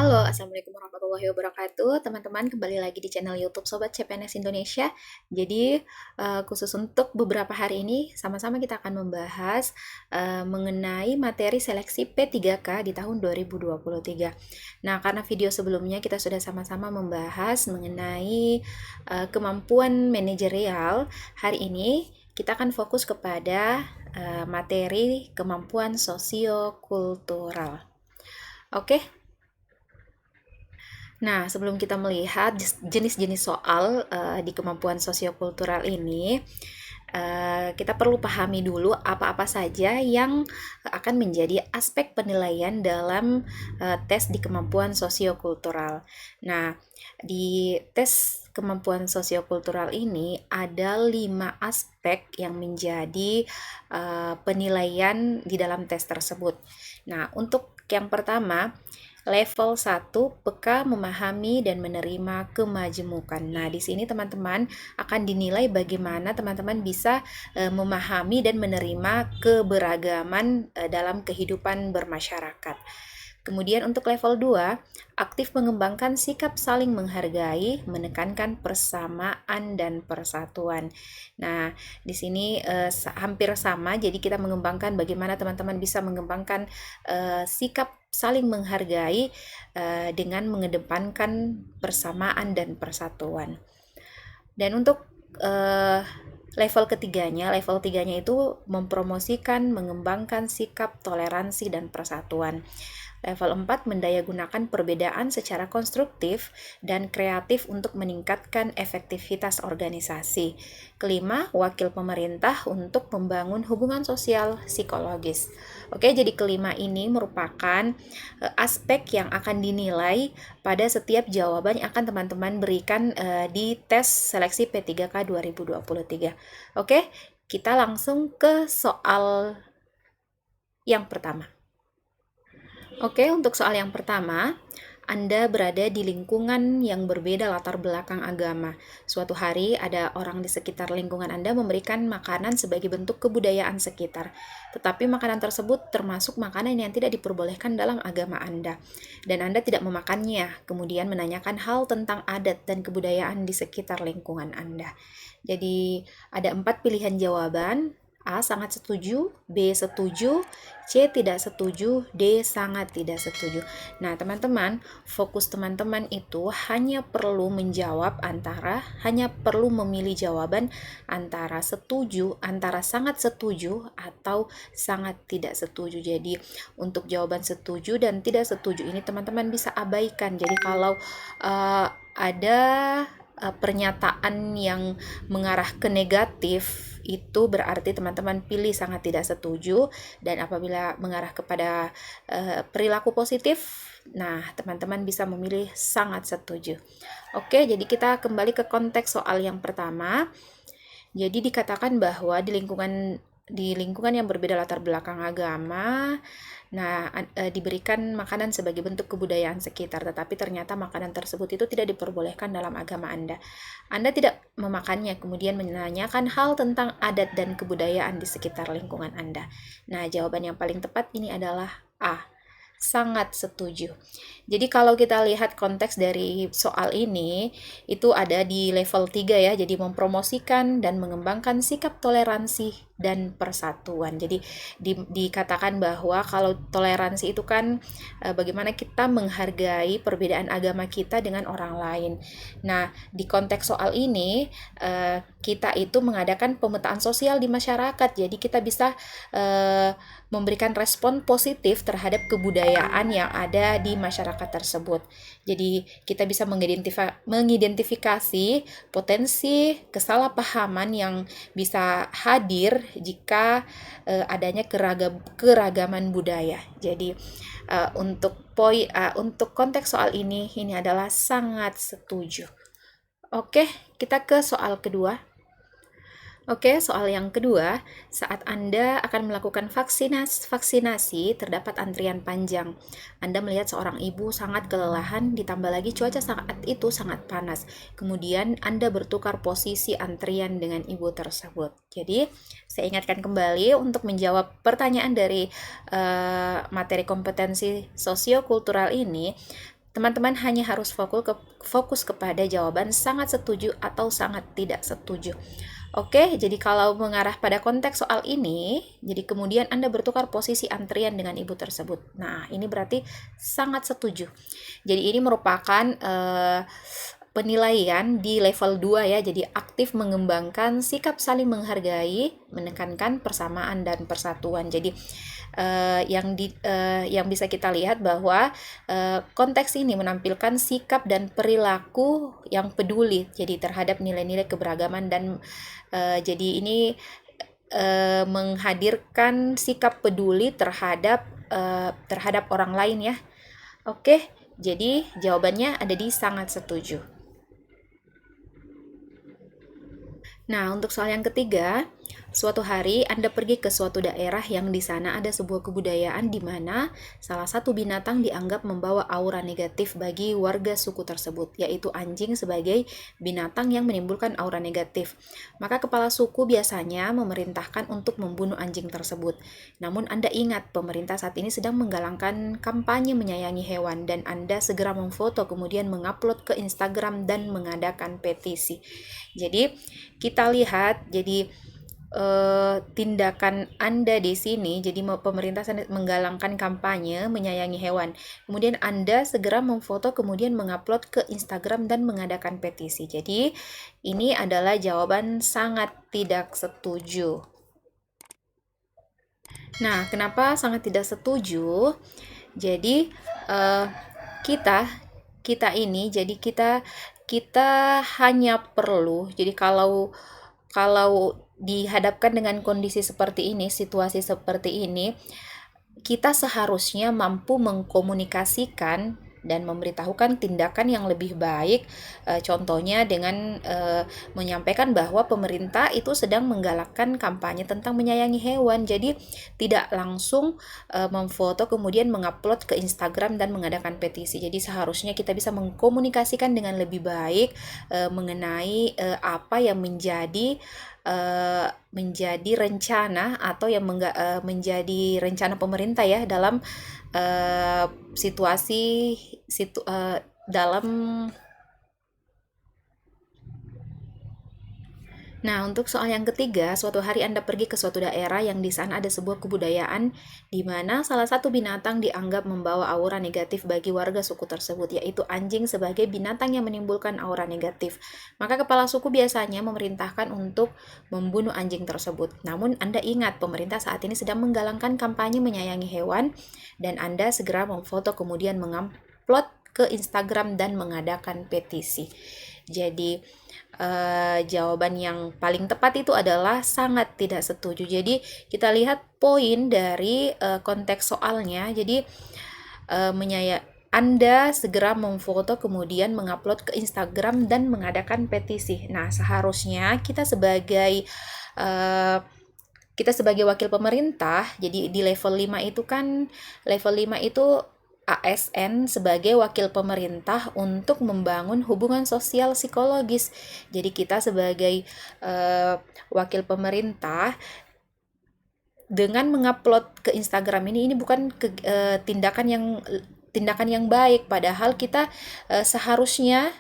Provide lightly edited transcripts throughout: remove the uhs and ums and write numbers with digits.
Halo, Assalamualaikum warahmatullahi wabarakatuh. Teman-teman, kembali lagi di channel YouTube Sobat CPNS Indonesia. Jadi, khusus untuk beberapa hari ini, sama-sama kita akan membahas mengenai materi seleksi P3K di tahun 2023. Nah, karena video sebelumnya kita sudah sama-sama membahas mengenai kemampuan manajerial, hari ini kita akan fokus kepada materi kemampuan sosiokultural. Oke. Nah, sebelum kita melihat jenis-jenis soal di kemampuan sosiokultural ini, kita perlu pahami dulu apa-apa saja yang akan menjadi aspek penilaian dalam tes di kemampuan sosiokultural. Nah, di tes kemampuan sosiokultural ini ada 5 aspek yang menjadi penilaian di dalam tes tersebut. Nah, untuk yang pertama, level 1, peka memahami dan menerima kemajemukan. Nah, di sini teman-teman akan dinilai bagaimana teman-teman bisa memahami dan menerima keberagaman dalam kehidupan bermasyarakat. Kemudian untuk level 2, aktif mengembangkan sikap saling menghargai, menekankan persamaan dan persatuan. Nah, di sini hampir sama, jadi kita mengembangkan bagaimana teman-teman bisa mengembangkan sikap saling menghargai dengan mengedepankan persamaan dan persatuan. Dan untuk level ketiganya, level tiganya itu mempromosikan, mengembangkan sikap toleransi dan persatuan. Level 4, mendayagunakan perbedaan secara konstruktif dan kreatif untuk meningkatkan efektivitas organisasi. Kelima, wakil pemerintah untuk membangun hubungan sosial psikologis. Oke, jadi kelima ini merupakan aspek yang akan dinilai pada setiap jawaban yang akan teman-teman berikan di tes seleksi P3K 2023. Oke, kita langsung ke soal yang pertama. Oke, untuk soal yang pertama, Anda berada di lingkungan yang berbeda latar belakang agama. Suatu hari ada orang di sekitar lingkungan Anda memberikan makanan sebagai bentuk kebudayaan sekitar. Tetapi makanan tersebut termasuk makanan yang tidak diperbolehkan dalam agama Anda. Dan Anda tidak memakannya, kemudian menanyakan hal tentang adat dan kebudayaan di sekitar lingkungan Anda. Jadi ada 4 pilihan jawaban. A. Sangat setuju, B. Setuju, C. Tidak setuju, D. Sangat tidak setuju. Nah, teman-teman, fokus teman-teman itu hanya perlu memilih jawaban antara setuju, antara sangat setuju, atau sangat tidak setuju. Jadi, untuk jawaban setuju dan tidak setuju ini teman-teman bisa abaikan. Jadi, kalau ada pernyataan yang mengarah ke negatif, itu berarti teman-teman pilih sangat tidak setuju, dan apabila mengarah kepada perilaku positif, nah teman-teman bisa memilih sangat setuju. Oke, jadi kita kembali ke konteks soal yang pertama. Jadi dikatakan bahwa di lingkungan yang berbeda latar belakang agama, nah diberikan makanan sebagai bentuk kebudayaan sekitar, tetapi ternyata makanan tersebut itu tidak diperbolehkan dalam agama Anda. Anda tidak memakannya, kemudian menanyakan hal tentang adat dan kebudayaan di sekitar lingkungan Anda. Nah, jawaban yang paling tepat ini adalah A. Sangat setuju. Jadi kalau kita lihat konteks dari soal ini, itu ada di level 3 ya, jadi mempromosikan dan mengembangkan sikap toleransi dan persatuan. Jadi dikatakan bahwa kalau toleransi itu kan bagaimana kita menghargai perbedaan agama kita dengan orang lain. Nah, di konteks soal ini kita itu mengadakan pemetaan sosial di masyarakat. Jadi kita bisa memberikan respon positif terhadap kebudayaan yang ada di masyarakat tersebut. Jadi kita bisa mengidentifikasi potensi kesalahpahaman yang bisa hadir jika adanya keragaman budaya. Jadi untuk konteks soal ini adalah sangat setuju. Oke, kita ke soal kedua. Oke, soal yang kedua, saat Anda akan melakukan vaksinasi, terdapat antrian panjang. Anda melihat seorang ibu sangat kelelahan, ditambah lagi cuaca saat itu sangat panas. Kemudian Anda bertukar posisi antrian dengan ibu tersebut. Jadi, saya ingatkan kembali untuk menjawab pertanyaan dari materi kompetensi sosiokultural ini, teman-teman hanya harus fokus kepada jawaban sangat setuju atau sangat tidak setuju. Oke, jadi kalau mengarah pada konteks soal ini, jadi kemudian Anda bertukar posisi antrian dengan ibu tersebut. Nah, ini berarti sangat setuju. Jadi ini merupakan penilaian di level 2 ya, jadi aktif mengembangkan sikap saling menghargai, menekankan persamaan dan persatuan. Jadi yang bisa kita lihat bahwa konteks ini menampilkan sikap dan perilaku yang peduli jadi terhadap nilai-nilai keberagaman dan jadi ini menghadirkan sikap peduli terhadap orang lain ya. Oke, jadi jawabannya ada di sangat setuju. Nah, untuk soal yang ketiga, suatu hari Anda pergi ke suatu daerah yang di sana ada sebuah kebudayaan di mana salah satu binatang dianggap membawa aura negatif bagi warga suku tersebut, yaitu anjing sebagai binatang yang menimbulkan aura negatif. Maka kepala suku biasanya memerintahkan untuk membunuh anjing tersebut. Namun Anda ingat, pemerintah saat ini sedang menggalakkan kampanye menyayangi hewan dan Anda segera memfoto kemudian mengupload ke Instagram dan mengadakan petisi. Jadi kita lihat jadi tindakan Anda di sini, jadi pemerintah menggalakkan kampanye menyayangi hewan. Kemudian Anda segera memfoto kemudian mengupload ke Instagram dan mengadakan petisi. Jadi ini adalah jawaban sangat tidak setuju. Nah, kenapa sangat tidak setuju? Jadi kita ini jadi kita hanya perlu, jadi kalau dihadapkan dengan kondisi seperti ini, situasi seperti ini, kita seharusnya mampu mengkomunikasikan dan memberitahukan tindakan yang lebih baik, contohnya dengan menyampaikan bahwa pemerintah itu sedang menggalakkan kampanye tentang menyayangi hewan, jadi tidak langsung memfoto kemudian mengupload ke Instagram dan mengadakan petisi. Jadi seharusnya kita bisa mengkomunikasikan dengan lebih baik mengenai apa yang menjadi rencana atau yang menjadi rencana pemerintah ya dalam dalam. Nah, untuk soal yang ketiga, suatu hari Anda pergi ke suatu daerah yang di sana ada sebuah kebudayaan di mana salah satu binatang dianggap membawa aura negatif bagi warga suku tersebut, yaitu anjing sebagai binatang yang menimbulkan aura negatif. Maka kepala suku biasanya memerintahkan untuk membunuh anjing tersebut. Namun Anda ingat, pemerintah saat ini sedang menggalakkan kampanye menyayangi hewan dan Anda segera memfoto kemudian mengupload ke Instagram dan mengadakan petisi. Jadi jawaban yang paling tepat itu adalah sangat tidak setuju. Jadi kita lihat poin dari konteks soalnya. Jadi Anda segera memfoto kemudian mengupload ke Instagram dan mengadakan petisi. Nah, seharusnya kita sebagai wakil pemerintah, jadi di level 5 itu kan, level 5 itu ASN sebagai wakil pemerintah untuk membangun hubungan sosial psikologis. Jadi kita sebagai wakil pemerintah dengan mengupload ke Instagram ini bukan tindakan yang baik, padahal kita seharusnya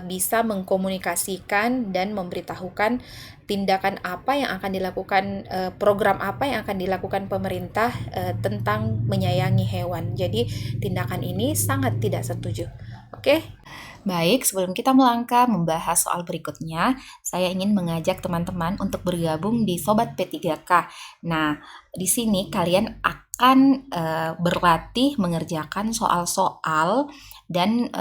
bisa mengkomunikasikan dan memberitahukan tindakan apa yang akan dilakukan, program apa yang akan dilakukan pemerintah tentang menyayangi hewan. Jadi tindakan ini sangat tidak setuju. Oke? Baik, sebelum kita melangkah membahas soal berikutnya, saya ingin mengajak teman-teman untuk bergabung di Sobat P3K. Nah, di sini kalian akan berlatih mengerjakan soal-soal dan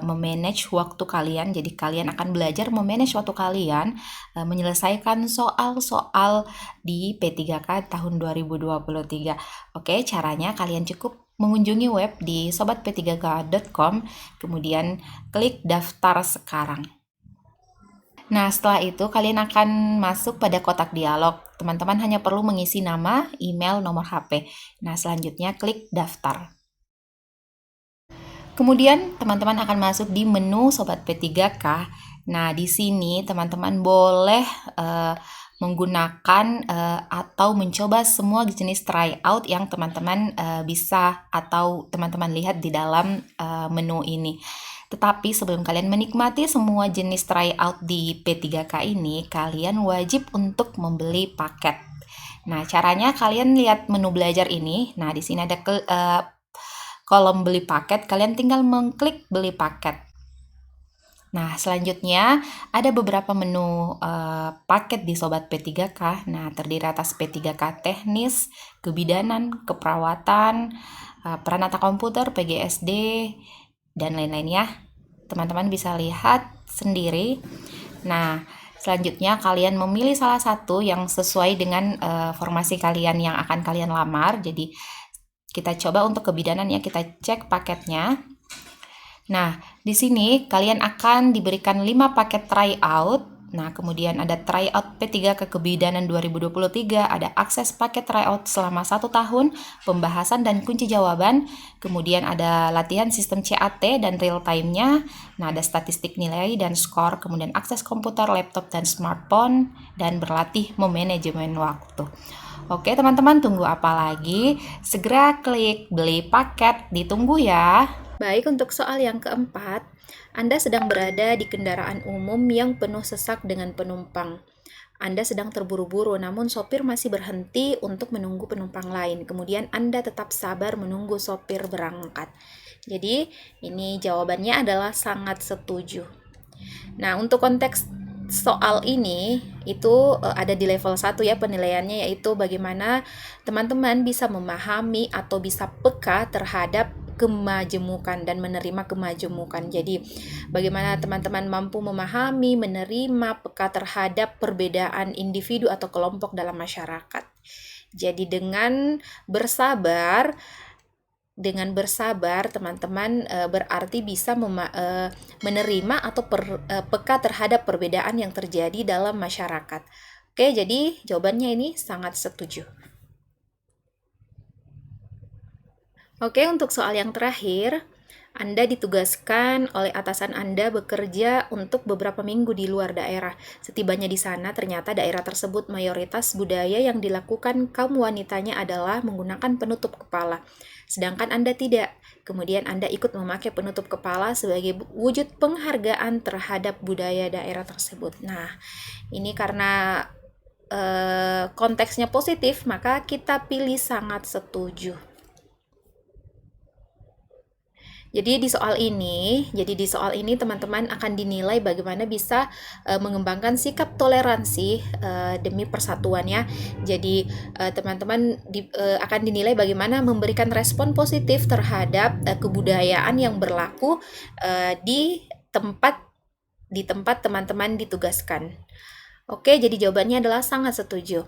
memanage waktu kalian. Jadi kalian akan belajar memanage waktu kalian, menyelesaikan soal-soal di P3K tahun 2023. Oke, caranya kalian cukup mengunjungi web di sobatp3k.com, kemudian klik daftar sekarang. Nah, setelah itu kalian akan masuk pada kotak dialog. Teman-teman hanya perlu mengisi nama, email, nomor HP. Nah, selanjutnya klik daftar. Kemudian teman-teman akan masuk di menu Sobat P3K. Nah, di sini teman-teman boleh menggunakan atau mencoba semua jenis tryout yang teman-teman bisa atau teman-teman lihat di dalam menu ini. Tetapi sebelum kalian menikmati semua jenis tryout di P3K ini, kalian wajib untuk membeli paket. Nah, caranya kalian lihat menu belajar ini. Nah, di sini ada kolom beli paket, kalian tinggal mengklik beli paket. Nah, selanjutnya ada beberapa menu paket di Sobat P3K. Nah, terdiri atas P3K teknis, kebidanan, keperawatan, peranata komputer, PGSD, dan lain-lainnya. Teman-teman bisa lihat sendiri. Nah, selanjutnya kalian memilih salah satu yang sesuai dengan formasi kalian yang akan kalian lamar. Jadi, kita coba untuk kebidanan ya, kita cek paketnya. Nah, di sini kalian akan diberikan 5 paket tryout. Nah, kemudian ada tryout P3 ke kebidanan 2023, ada akses paket tryout selama 1 tahun, pembahasan dan kunci jawaban, kemudian ada latihan sistem CAT dan real time-nya, nah ada statistik nilai dan skor, kemudian akses komputer, laptop, dan smartphone, dan berlatih memanajemen waktu. Oke teman-teman, tunggu apa lagi? Segera klik beli paket, ditunggu ya. Baik, untuk soal yang keempat, Anda sedang berada di kendaraan umum yang penuh sesak dengan penumpang. Anda sedang terburu-buru, namun sopir masih berhenti untuk menunggu penumpang lain. Kemudian Anda tetap sabar menunggu sopir berangkat. Jadi, ini jawabannya adalah sangat setuju. Nah, untuk konteks soal ini itu ada di level 1 ya penilaiannya, yaitu bagaimana teman-teman bisa memahami atau bisa peka terhadap kemajemukan dan menerima kemajemukan. Jadi, bagaimana teman-teman mampu memahami, menerima, peka terhadap perbedaan individu atau kelompok dalam masyarakat. Jadi, dengan bersabar teman-teman berarti bisa menerima atau peka terhadap perbedaan yang terjadi dalam masyarakat. Oke, jadi jawabannya ini sangat setuju. Oke, untuk soal yang terakhir, Anda ditugaskan oleh atasan Anda bekerja untuk beberapa minggu di luar daerah. Setibanya di sana, ternyata daerah tersebut mayoritas budaya yang dilakukan kaum wanitanya adalah menggunakan penutup kepala. Sedangkan Anda tidak. Kemudian Anda ikut memakai penutup kepala sebagai wujud penghargaan terhadap budaya daerah tersebut. Nah, ini karena konteksnya positif, maka kita pilih sangat setuju. Jadi di soal ini teman-teman akan dinilai bagaimana bisa mengembangkan sikap toleransi demi persatuan ya. Jadi teman-teman akan dinilai bagaimana memberikan respon positif terhadap kebudayaan yang berlaku di tempat teman-teman ditugaskan. Oke, jadi jawabannya adalah sangat setuju.